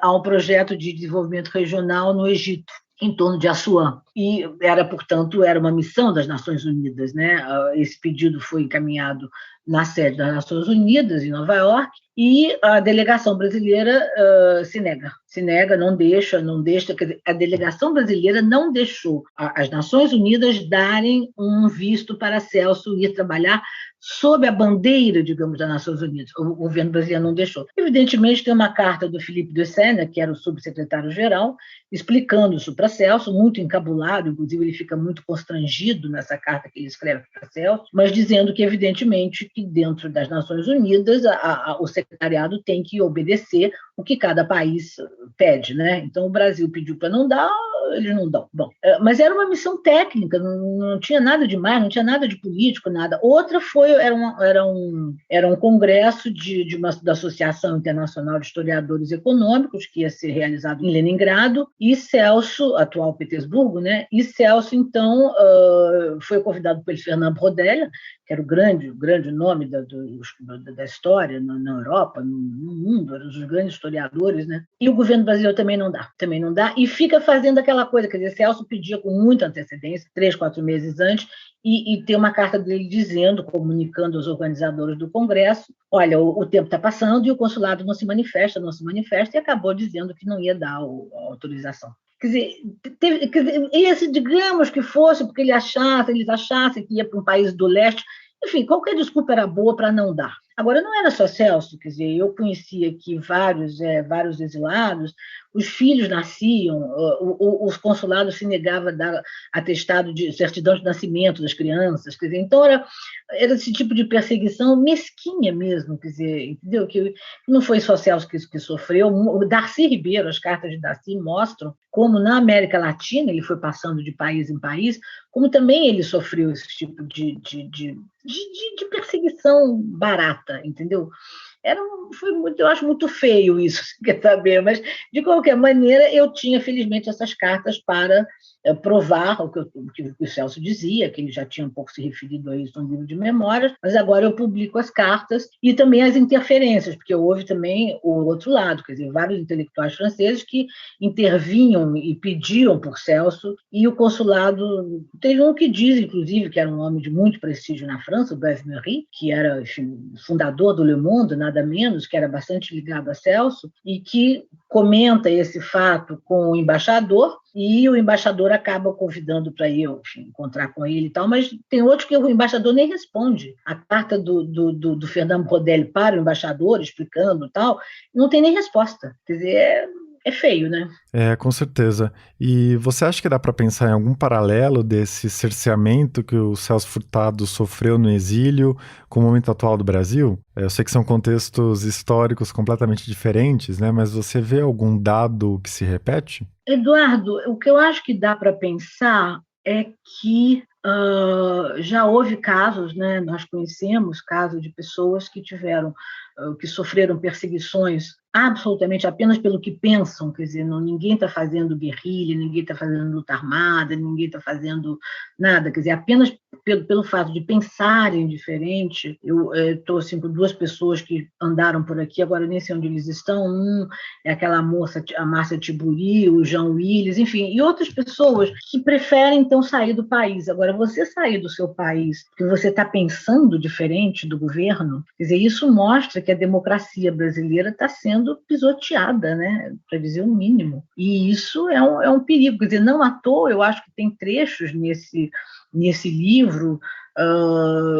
a um projeto de desenvolvimento regional no Egito, em torno de Assuã. e portanto, era uma missão das Nações Unidas, né? Esse pedido foi encaminhado na sede das Nações Unidas, em Nova York, e a delegação brasileira se nega, não deixa, quer dizer, a delegação brasileira não deixou as Nações Unidas darem um visto para Celso ir trabalhar sob a bandeira, digamos, das Nações Unidas. O governo brasileiro não deixou. Evidentemente, tem uma carta do Philippe de Sena, que era o subsecretário-geral, explicando isso para Celso, muito encabulado, inclusive ele fica muito constrangido nessa carta que ele escreve para Celso, mas dizendo que, evidentemente, que dentro das Nações Unidas o secretariado tem que obedecer o que cada país pede, né? Então, o Brasil pediu para não dar, eles não dão. Bom, mas era uma missão técnica, não tinha nada de mais, não tinha nada de político, nada. Outra era um congresso da Associação Internacional de Historiadores Econômicos, que ia ser realizado em Leningrado, e Celso, atual Petersburgo, né? E Celso, então, foi convidado pelo Fernand Braudel, que era o grande nome da história na Europa, no mundo, eram os grandes historiadores, né? E o governo brasileiro também não dá, e fica fazendo aquela coisa, quer dizer, Celso pedia com muita antecedência, 3, 4 meses antes, e tem uma carta dele dizendo, comunicando aos organizadores do Congresso, olha, o tempo está passando e o consulado não se manifesta, e acabou dizendo que não ia dar a autorização. Quer dizer, digamos que fosse porque eles achassem que ia para um país do leste, enfim, qualquer desculpa era boa para não dar. Agora, não era só Celso, quer dizer, eu conhecia aqui vários exilados, os filhos nasciam, os consulados se negavam a dar atestado de certidão de nascimento das crianças, quer dizer, então era esse tipo de perseguição mesquinha mesmo, quer dizer, entendeu? Que não foi só Celso que sofreu, o Darcy Ribeiro, as cartas de Darcy mostram como na América Latina ele foi passando de país em país, como também ele sofreu esse tipo de perseguição barata, entendeu? Eu acho muito feio isso, você quer saber, mas, de qualquer maneira, eu tinha, felizmente, essas cartas para provar o que o Celso dizia, que ele já tinha um pouco se referido a isso no livro de memórias, mas agora eu publico as cartas e também as interferências, porque houve também o outro lado, quer dizer, vários intelectuais franceses que intervinham e pediam por Celso, e o consulado, teve um que diz, inclusive, que era um homem de muito prestígio na França, o Beuve-Méry, que era, enfim, fundador do Le Monde, nada menos, que era bastante ligado a Celso, e que comenta esse fato com o embaixador, e o embaixador acaba convidando para ir, enfim, encontrar com ele e tal, mas tem outros que o embaixador nem responde. A carta do Fernand Braudel para o embaixador, explicando e tal, não tem nem resposta. Quer dizer, é feio, né? Com certeza. E você acha que dá para pensar em algum paralelo desse cerceamento que o Celso Furtado sofreu no exílio com o momento atual do Brasil? Eu sei que são contextos históricos completamente diferentes, né? Mas você vê algum dado que se repete? Eduardo, o que eu acho que dá para pensar é que já houve casos, né? Nós conhecemos casos de pessoas que sofreram perseguições absolutamente apenas pelo que pensam, quer dizer, ninguém está fazendo guerrilha, ninguém está fazendo luta armada, ninguém está fazendo nada, quer dizer, apenas pelo fato de pensarem diferente. Eu estou assim, com 2 pessoas que andaram por aqui, agora eu nem sei onde eles estão, um é aquela moça, a Márcia Tiburi, o Jean Willis, enfim, e outras pessoas que preferem, então, sair do país. Agora, você sair do seu país porque você está pensando diferente do governo, quer dizer, isso mostra que a democracia brasileira está sendo pisoteada, né, para dizer o mínimo. E isso é um perigo. Quer dizer, não à toa, eu acho que tem trechos nesse livro,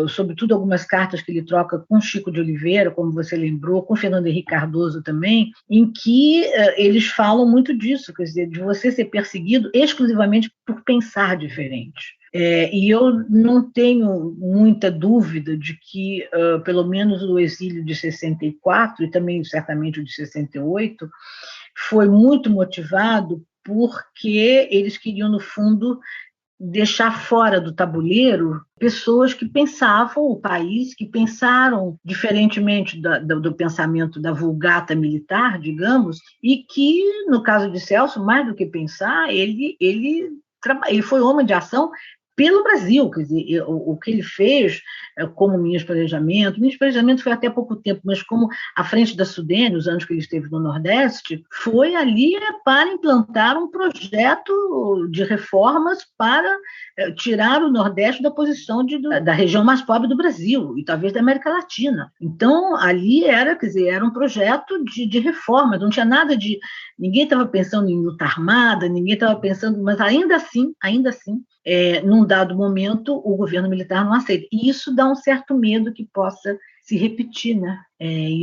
sobretudo algumas cartas que ele troca com Chico de Oliveira, como você lembrou, com Fernando Henrique Cardoso também, em que eles falam muito disso, quer dizer, de você ser perseguido exclusivamente por pensar diferente. E eu não tenho muita dúvida de que, pelo menos o exílio de 64, e também certamente o de 68, foi muito motivado porque eles queriam, no fundo, deixar fora do tabuleiro pessoas que pensavam o país, que pensaram diferentemente do pensamento da vulgata militar, digamos, e que, no caso de Celso, mais do que pensar, ele foi homem de ação pelo Brasil, quer dizer, o que ele fez como ministro de planejamento foi até pouco tempo, mas como à frente da Sudene, os anos que ele esteve no Nordeste, foi ali para implantar um projeto de reformas para tirar o Nordeste da posição da região mais pobre do Brasil e talvez da América Latina. Então, ali era, quer dizer, era um projeto de reforma, não tinha nada de... Ninguém estava pensando em luta armada, ninguém estava pensando... Mas ainda assim, num dado momento, o governo militar não aceita. E isso dá um certo medo que possa se repetir, né?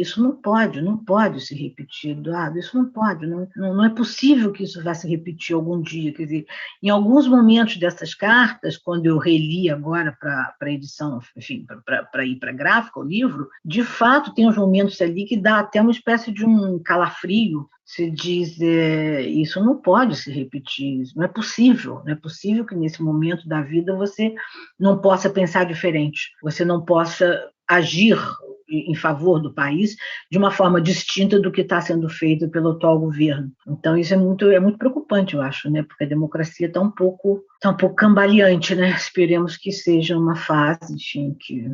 Isso não pode se repetir, Eduardo, isso não pode, não é possível que isso vá se repetir algum dia. Quer dizer, em alguns momentos dessas cartas, quando eu reli agora para a edição, enfim, para ir para a gráfica, o livro, de fato tem uns momentos ali que dá até uma espécie de um calafrio. Se diz, isso não pode se repetir, isso não é possível que nesse momento da vida você não possa pensar diferente, você não possa agir em favor do país de uma forma distinta do que está sendo feito pelo atual governo. Então isso é muito preocupante, eu acho, né? Porque a democracia está um pouco cambaleante, né? Esperemos que seja uma fase, enfim, que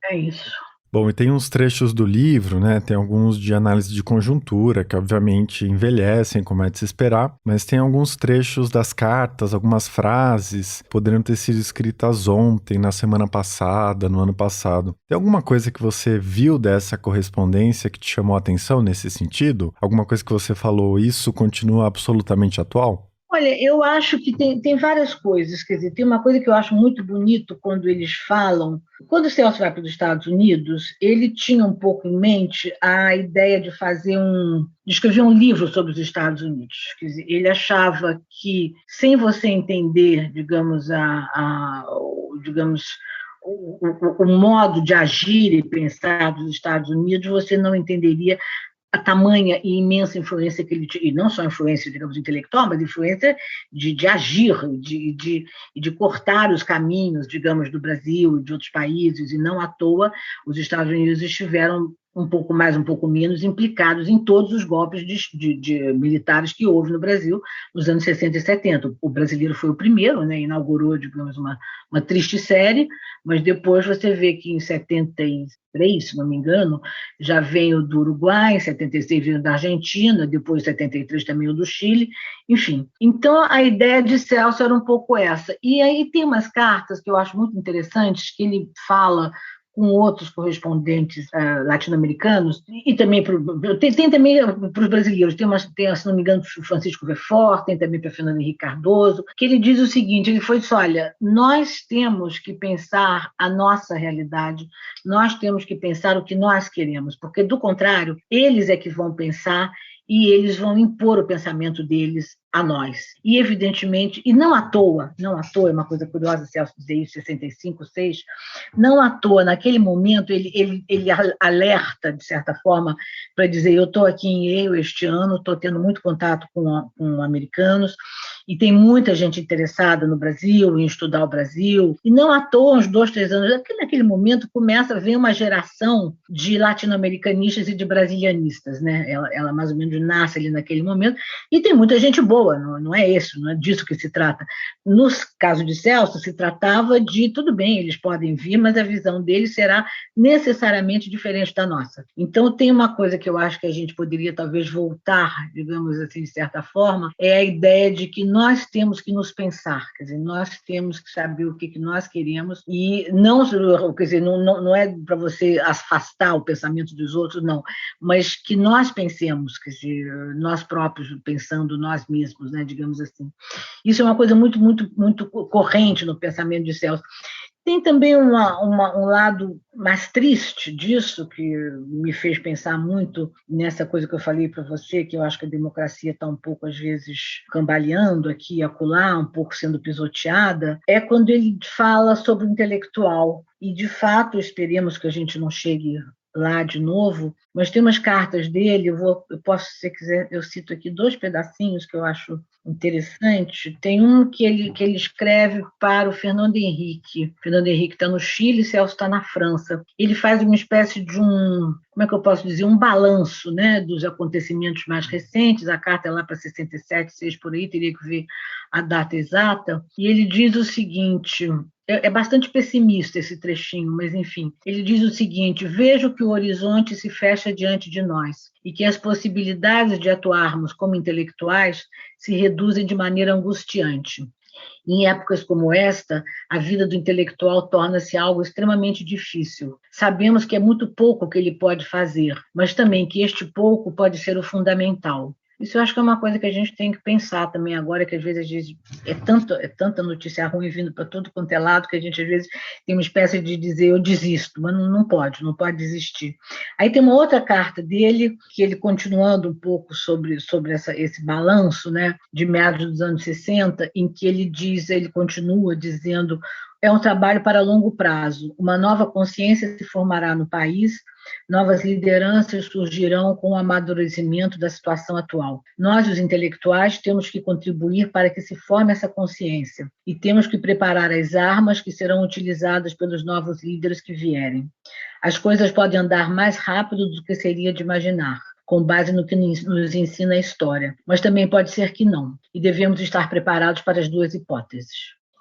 é isso. Bom, e tem uns trechos do livro, né? Tem alguns de análise de conjuntura, que obviamente envelhecem, como é de se esperar, mas tem alguns trechos das cartas, algumas frases, poderiam ter sido escritas ontem, na semana passada, no ano passado. Tem alguma coisa que você viu dessa correspondência que te chamou a atenção nesse sentido? Alguma coisa que você falou, isso continua absolutamente atual? Olha, eu acho que tem várias coisas, quer dizer, tem uma coisa que eu acho muito bonito quando eles falam. Quando o Celso vai para os Estados Unidos, ele tinha um pouco em mente a ideia de de escrever um livro sobre os Estados Unidos. Quer dizer, ele achava que, sem você entender, digamos, o modo de agir e pensar dos Estados Unidos, você não entenderia a tamanha e imensa influência que ele tinha, e não só influência, digamos, intelectual, mas influência de agir, de cortar os caminhos, digamos, do Brasil e de outros países, e não à toa os Estados Unidos estiveram um pouco mais, um pouco menos, implicados em todos os golpes de militares que houve no Brasil nos anos 60 e 70. O brasileiro foi o primeiro, né, inaugurou, digamos, uma triste série, mas depois você vê que em 73, se não me engano, já vem o do Uruguai, em 76 veio da Argentina, depois em 73 também o do Chile, enfim. Então, a ideia de Celso era um pouco essa. E aí tem umas cartas que eu acho muito interessantes, que ele fala com outros correspondentes latino-americanos, e também tem também para os brasileiros, tem, se não me engano, para o Francisco Verfort, tem também para Fernando Henrique Cardoso, que ele diz o seguinte, ele foi disse, olha, nós temos que pensar a nossa realidade, nós temos que pensar o que nós queremos, porque, do contrário, eles é que vão pensar e eles vão impor o pensamento deles a nós. E, evidentemente, e não à toa, é uma coisa curiosa, Celso dizer isso, 65, 6, não à toa, naquele momento, ele alerta, de certa forma, para dizer, eu estou aqui em Yale este ano, estou tendo muito contato com americanos, e tem muita gente interessada no Brasil, em estudar o Brasil, e não à toa, uns 2, 3 anos, naquele momento começa a vir uma geração de latino-americanistas e de brasilianistas, né? Ela mais ou menos nasce ali naquele momento, e tem muita gente boa, não é isso, não é disso que se trata. No caso de Celso, se tratava de, tudo bem, eles podem vir, mas a visão deles será necessariamente diferente da nossa. Então, tem uma coisa que eu acho que a gente poderia talvez voltar, digamos assim, de certa forma, é a ideia de que nós temos que nos pensar, quer dizer, nós temos que saber o que nós queremos e não, quer dizer, não é para você afastar o pensamento dos outros, não, mas que nós pensemos, quer dizer, nós próprios pensando nós mesmos, né, digamos assim. Isso é uma coisa muito, muito, muito corrente no pensamento de Celso. Tem também um lado mais triste disso, que me fez pensar muito nessa coisa que eu falei para você, que eu acho que a democracia está um pouco, às vezes, cambaleando aqui e acolá, um pouco sendo pisoteada, é quando ele fala sobre o intelectual. E, de fato, esperemos que a gente não chegue lá de novo, mas tem umas cartas dele, eu posso, se você quiser, eu cito aqui 2 pedacinhos que eu acho interessante. Tem um que ele escreve para o Fernando Henrique. Fernando Henrique está no Chile, Celso está na França. Ele faz uma espécie de como é que eu posso dizer, um balanço, né, dos acontecimentos mais recentes. A carta é lá para 67, 6 por aí, teria que ver a data exata, e ele diz o seguinte, é bastante pessimista esse trechinho, mas enfim, ele diz o seguinte: vejo que o horizonte se fecha diante de nós e que as possibilidades de atuarmos como intelectuais se reduzem de maneira angustiante. Em épocas como esta, a vida do intelectual torna-se algo extremamente difícil. Sabemos que é muito pouco que ele pode fazer, mas também que este pouco pode ser o fundamental. Isso eu acho que é uma coisa que a gente tem que pensar também agora, que às vezes é tanta notícia ruim vindo para todo quanto é lado, que a gente às vezes tem uma espécie de dizer eu desisto, mas não pode desistir. Aí tem uma outra carta dele, que ele continuando um pouco sobre esse balanço, né, de meados dos anos 60, em que ele continua dizendo: é um trabalho para longo prazo, uma nova consciência se formará no país, novas lideranças surgirão com o amadurecimento da situação atual. Nós, os intelectuais, temos que contribuir para que se forme essa consciência e temos que preparar as armas que serão utilizadas pelos novos líderes que vierem. As coisas podem andar mais rápido do que seria de imaginar, com base no que nos ensina a história, mas também pode ser que não, e devemos estar preparados para as duas hipóteses.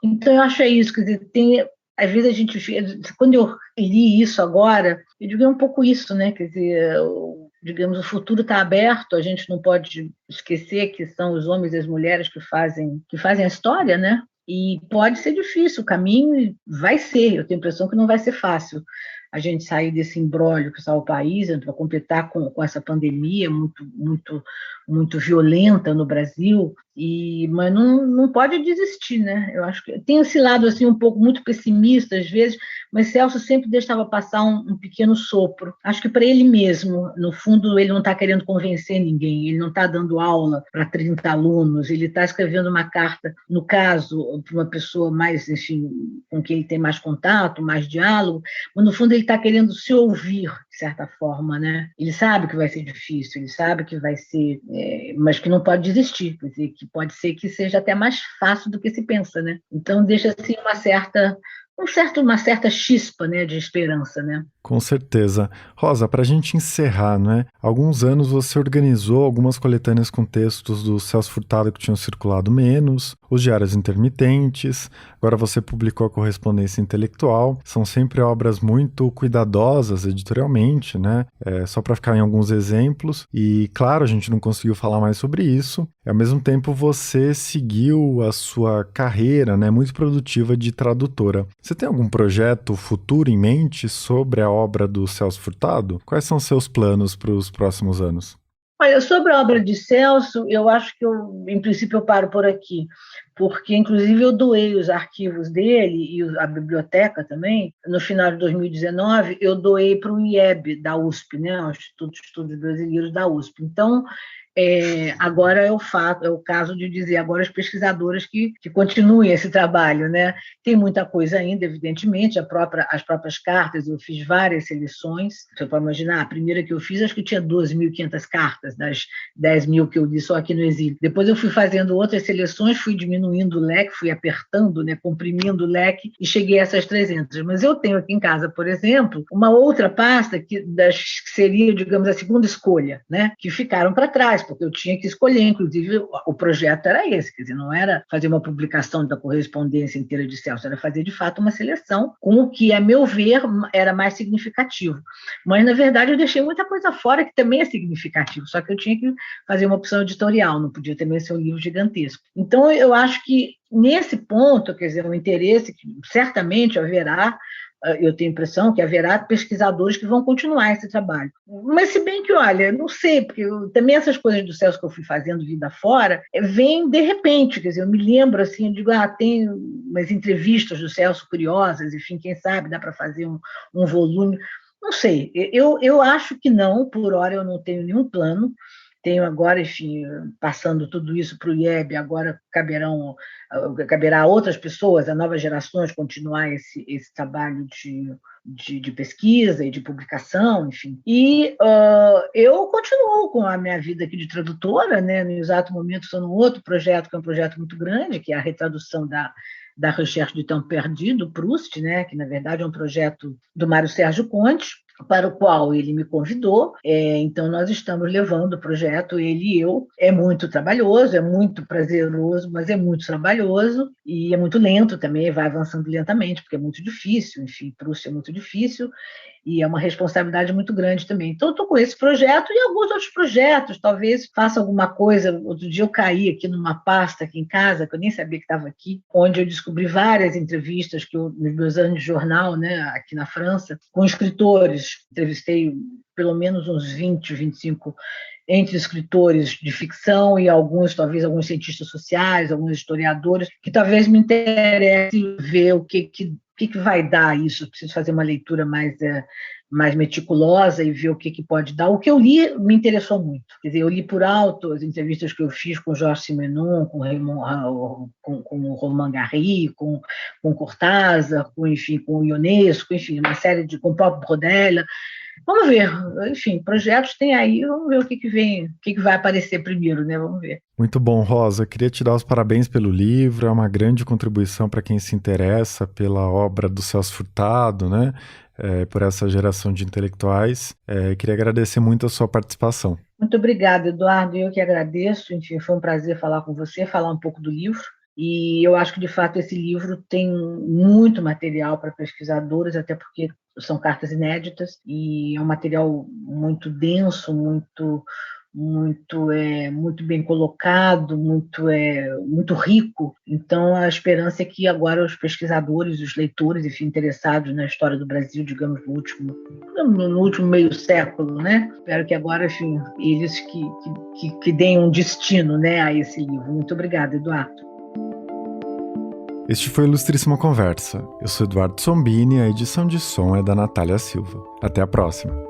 Então, eu acho isso, quer dizer, às vezes a gente, quando eu li isso agora, eu digo um pouco isso, né? Quer dizer, digamos, o futuro está aberto, a gente não pode esquecer que são os homens e as mulheres que fazem a história, né? E pode ser difícil, o caminho vai ser, eu tenho a impressão que não vai ser fácil a gente sair desse imbróglio que está o país, para completar com essa pandemia muito violenta no Brasil, mas não pode desistir, né? Eu acho que tem esse lado assim um pouco muito pessimista às vezes, mas Celso sempre deixava passar um pequeno sopro. Acho que para ele mesmo, no fundo, ele não está querendo convencer ninguém, ele não está dando aula para 30 alunos, ele está escrevendo uma carta, no caso, para uma pessoa mais, enfim, com quem ele tem mais contato, mais diálogo, mas no fundo ele está querendo se ouvir, de certa forma, né? Ele sabe que vai ser difícil, ele sabe que vai ser, mas que não pode desistir, quer dizer, que pode ser que seja até mais fácil do que se pensa, né? Então deixa assim uma certa chispa, né, de esperança, né? Com certeza. Rosa, para a gente encerrar, né? Há alguns anos você organizou algumas coletâneas com textos do Celso Furtado que tinham circulado menos, os diários intermitentes, agora você publicou a Correspondência Intelectual. São sempre obras muito cuidadosas editorialmente, né? Só para ficar em alguns exemplos. E, claro, a gente não conseguiu falar mais sobre isso. Ao mesmo tempo, você seguiu a sua carreira, né, muito produtiva de tradutora. Você tem algum projeto futuro em mente sobre a obra do Celso Furtado? Quais são seus planos para os próximos anos? Olha, sobre a obra de Celso, eu acho que em princípio, eu paro por aqui, porque, inclusive, eu doei os arquivos dele e a biblioteca também. No final de 2019, eu doei para o IEB da USP, né, o Instituto de Estudos Brasileiros da USP. Então, agora é o caso de dizer agora as pesquisadoras que continuem esse trabalho, né? Tem muita coisa ainda, evidentemente, as próprias cartas, eu fiz várias seleções, você pode imaginar, a primeira que eu fiz, acho que tinha 12.500 cartas, das 10.000 que eu li só aqui no exílio. Depois eu fui fazendo outras seleções, fui diminuindo o leque, fui apertando, né, comprimindo o leque, e cheguei a essas 300. Mas eu tenho aqui em casa, por exemplo, uma outra pasta que seria, digamos, a segunda escolha, né, que ficaram para trás, porque eu tinha que escolher, inclusive o projeto era esse, quer dizer, não era fazer uma publicação da correspondência inteira de Celso, era fazer de fato uma seleção com o que, a meu ver, era mais significativo. Mas, na verdade, eu deixei muita coisa fora que também é significativo, só que eu tinha que fazer uma opção editorial, não podia também ser um livro gigantesco. Então, eu acho que, nesse ponto, quer dizer, um interesse que certamente haverá, eu tenho a impressão que haverá pesquisadores que vão continuar esse trabalho. Mas, se bem que, olha, não sei, porque também essas coisas do Celso que eu fui fazendo vida fora, vêm de repente, quer dizer, eu me lembro assim, eu digo, tem umas entrevistas do Celso curiosas, enfim, quem sabe dá para fazer um volume. Não sei, eu acho que não, por hora eu não tenho nenhum plano. Tenho agora, enfim, passando tudo isso para o IEB, agora caberá a outras pessoas, a novas gerações, continuar esse trabalho de pesquisa e de publicação, enfim. E eu continuo com a minha vida aqui de tradutora, né? No exato momento estou num outro projeto, que é um projeto muito grande, que é a retradução da Recherche du Temps Perdu, do Proust, né? Que, na verdade, é um projeto do Mário Sérgio Conte. para o qual ele me convidou. Então, nós estamos levando o projeto, ele e eu. É muito trabalhoso, é muito prazeroso, mas é muito trabalhoso e é muito lento também, vai avançando lentamente, porque é muito difícil, enfim, Proust é muito difícil e é uma responsabilidade muito grande também. Então, estou com esse projeto e alguns outros projetos, talvez faça alguma coisa. Outro dia eu caí aqui numa pasta aqui em casa, que eu nem sabia que estava aqui, onde eu descobri várias entrevistas que eu, nos meus anos de jornal, né, aqui na França, com escritores. Entrevistei pelo menos uns 20, 25 entre escritores de ficção e alguns, talvez alguns cientistas sociais, alguns historiadores, que talvez me interesse ver o que vai dar isso. Eu preciso fazer uma leitura mais meticulosa e ver o que pode dar. O que eu li me interessou muito. Quer dizer, eu li por alto as entrevistas que eu fiz com Jorge Simenon, com o Roland Garros, com Cortázar, enfim, com o Ionesco, enfim, uma série com o próprio Brodella. Vamos ver, enfim, projetos tem aí, vamos ver o que vem, o que vai aparecer primeiro, né? Vamos ver. Muito bom, Rosa. Queria te dar os parabéns pelo livro, é uma grande contribuição para quem se interessa pela obra do Celso Furtado, né? Por essa geração de intelectuais. Queria agradecer muito a sua participação. Muito obrigada, Eduardo. Eu que agradeço. Enfim, foi um prazer falar com você, falar um pouco do livro. E eu acho que, de fato, esse livro tem muito material para pesquisadores, até porque são cartas inéditas e é um material muito denso, muito bem colocado, muito rico. Então, a esperança é que agora os pesquisadores, os leitores, enfim, interessados na história do Brasil, digamos, no último meio século, né? Espero que agora, enfim, eles que deem um destino, né, a esse livro. Muito obrigada, Eduardo. Este foi o Ilustríssima Conversa. Eu sou Eduardo Sombini e a edição de som é da Natália Silva. Até a próxima.